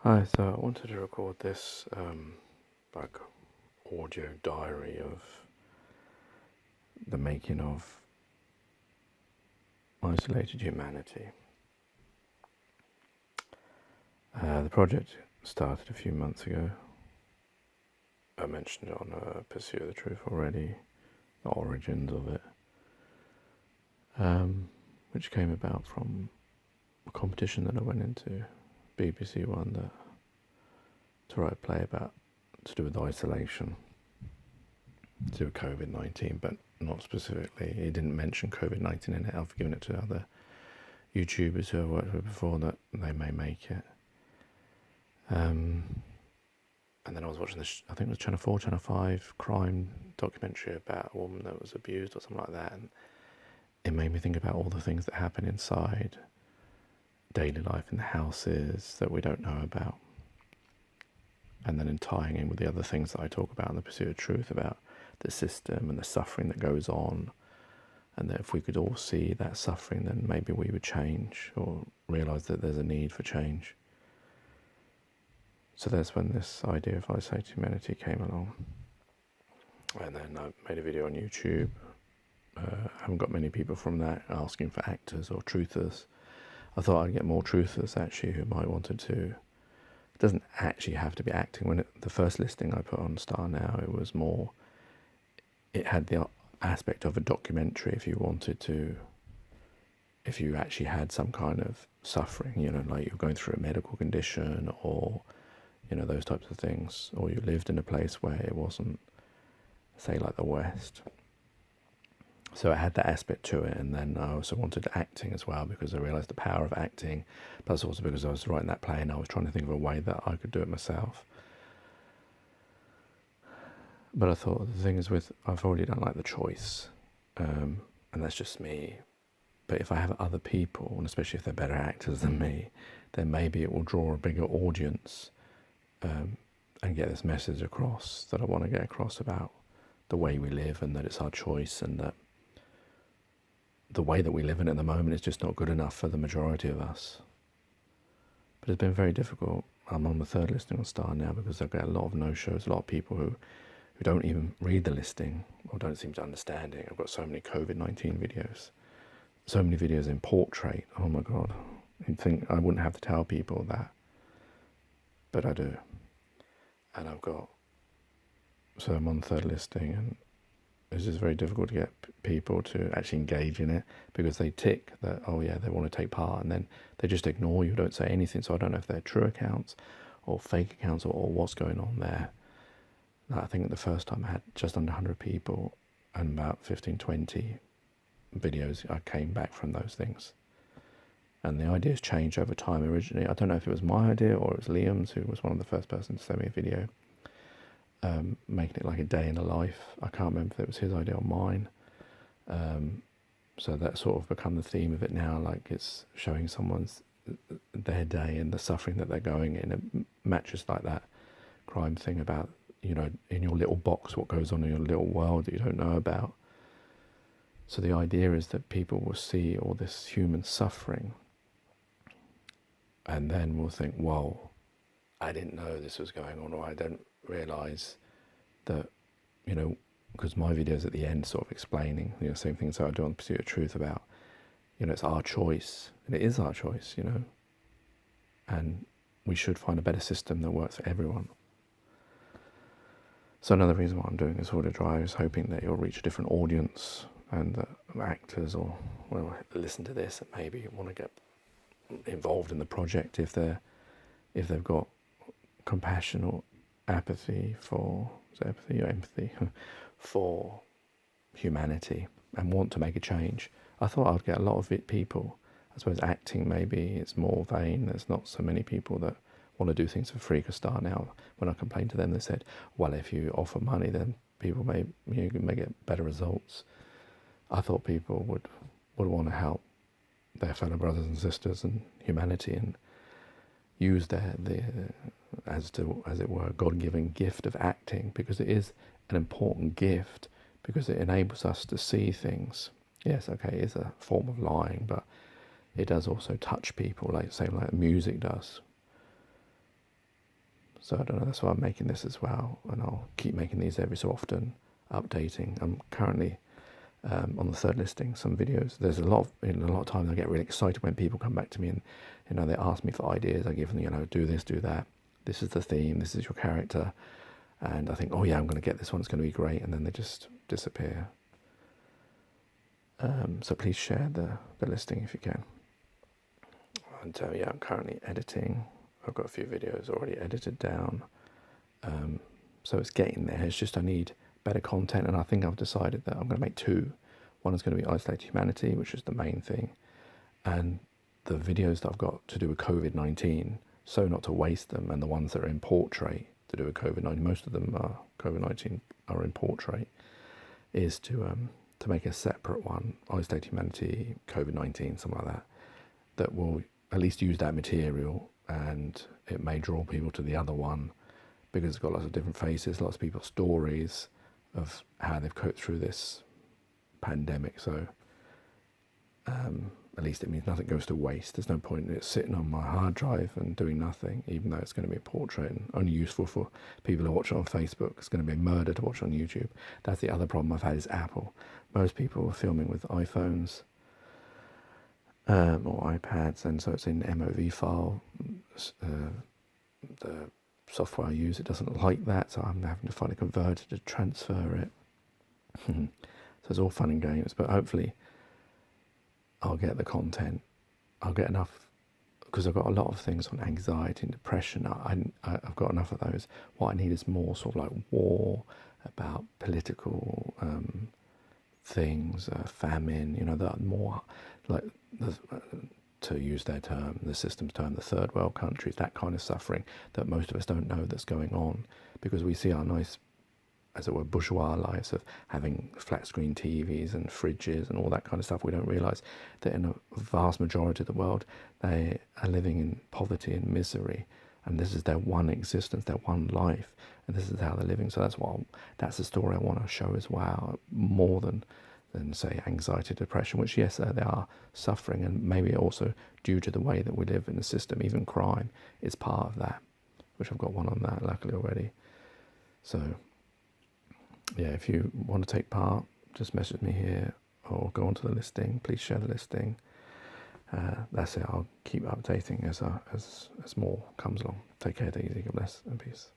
Hi, so I wanted to record this like audio diary of the making of Isolated Humanity. The project started a few months ago. I mentioned it on Pursuit of the Truth already, the origins of it, which came about from a competition that I went into, BBC One, to write a play about to do with isolation, to do with COVID-19, but not specifically. He didn't mention COVID-19 in it. I've given it to other YouTubers who I've worked with before that they may make it. And then I was watching this, I think it was Channel 4, Channel 5 crime documentary about a woman that was abused or something like that. And it made me think about all the things that happen inside daily life in the houses that we don't know about. And then in tying in with the other things that I talk about in The Pursuit of Truth about the system and the suffering that goes on. And that if we could all see that suffering, then maybe we would change or realise that there's a need for change. So that's when this idea of Isolated Humanity came along. And then I made a video on YouTube. I haven't got many people from that asking for actors or truthers. I thought I'd get more truthers actually who might wanted to. It doesn't actually have to be acting. The first listing I put on Star Now, it was more, it had the aspect of a documentary if you wanted to, if you actually had some kind of suffering, like you're going through a medical condition or, those types of things, or you lived in a place where it wasn't, say, like the West. So it had that aspect to it, and then I also wanted acting as well because I realised the power of acting, plus also because I was writing that play and I was trying to think of a way that I could do it myself. But I thought the thing is I've already done like The Choice, and that's just me. But if I have other people, and especially if they're better actors than me, then maybe it will draw a bigger audience and get this message across that I want to get across about the way we live and that it's our choice and that the way that we live in at the moment is just not good enough for the majority of us. But it's been very difficult. I'm on the third listing on Star Now because I get a lot of no-shows, a lot of people who don't even read the listing or don't seem to understand it. I've got so many COVID-19 videos, so many videos in portrait. Oh my God. You'd think I wouldn't have to tell people that, but I do. And so I'm on the third listing, and it's just very difficult to get people to actually engage in it because they tick that, oh yeah, they want to take part, and then they just ignore you, don't say anything. So I don't know if they're true accounts or fake accounts or what's going on there. I think the first time I had just under 100 people and about 15, 20 videos I came back from those things. And the ideas changed over time. Originally, I don't know if it was my idea or it was Liam's, who was one of the first persons to send me a video, making it like a day in a life. I can't remember if it was his idea or mine. So that's sort of become the theme of it now, like it's showing someone's their day and the suffering that they're going in. It matches like that crime thing about, in your little box, what goes on in your little world that you don't know about. So the idea is that people will see all this human suffering and then will think, whoa, I didn't know this was going on, or I didn't realise that, because my videos at the end sort of explaining, same things that I do on Pursuit of Truth about, it's our choice, and it is our choice, and we should find a better system that works for everyone. So another reason why I'm doing this audio drive is hoping that it'll reach a different audience and that actors will listen to this and maybe want to get involved in the project if they've got compassion or empathy for for humanity and want to make a change. I thought I'd get a lot of people. I suppose acting maybe it's more vain. There's not so many people that want to do things for free. Because Star Now, when I complained to them, they said, well, if you offer money, then people may get better results. I thought people would want to help their fellow brothers and sisters and humanity and use their as it were, God-given gift of acting, because it is an important gift because it enables us to see things. Yes, okay, it is a form of lying, but it does also touch people, like music does. So I don't know, that's why I'm making this as well, and I'll keep making these every so often, updating. I'm currently on the third listing, some videos. There's a lot of times I get really excited when people come back to me and they ask me for ideas. I give them, do this, do that. This is the theme. This is your character, and I think, oh yeah, I'm going to get this one. It's going to be great, and then they just disappear. So please share the listing if you can. And yeah, I'm currently editing. I've got a few videos already edited down. So it's getting there. It's just I need better content, and I think I've decided that I'm going to make two. One is going to be Isolated Humanity, which is the main thing, and the videos that I've got to do with COVID-19, so not to waste them, and the ones that are in portrait to do with COVID-19, most of them are COVID-19 are in portrait, is to make a separate one, Isolated Humanity, COVID-19, something like that will at least use that material, and it may draw people to the other one because it's got lots of different faces, lots of people's stories of how they've coped through this pandemic. So at least it means nothing goes to waste. There's no point in it sitting on my hard drive and doing nothing, even though it's going to be a portrait and only useful for people who watch it on Facebook. It's going to be a murder to watch on YouTube. That's the other problem I've had is Apple. Most people are filming with iPhones or iPads, and so it's in MOV file. The software I use, it doesn't like that, so I'm having to find a converter to transfer it. So it's all fun and games, but hopefully I'll get the content. I'll get enough, because I've got a lot of things on anxiety and depression. I've got enough of those. What I need is more sort of like war, about political things, famine, that more like, to use their term, the system's term, the third world countries, that kind of suffering that most of us don't know that's going on, because we see our nice, as it were, bourgeois lives of having flat screen TVs and fridges and all that kind of stuff. We don't realise that in a vast majority of the world, they are living in poverty and misery, and this is their one existence, their one life, and this is how they're living. So that's the story I want to show as well, more than say anxiety, depression, which yes, they are suffering, and maybe also due to the way that we live in the system. Even crime is part of that, which I've got one on that luckily already. So yeah, if you want to take part, just message me here or go onto the listing. Please share the listing. That's it. I'll keep updating as more comes along. Take care, take it easy, God bless, and peace.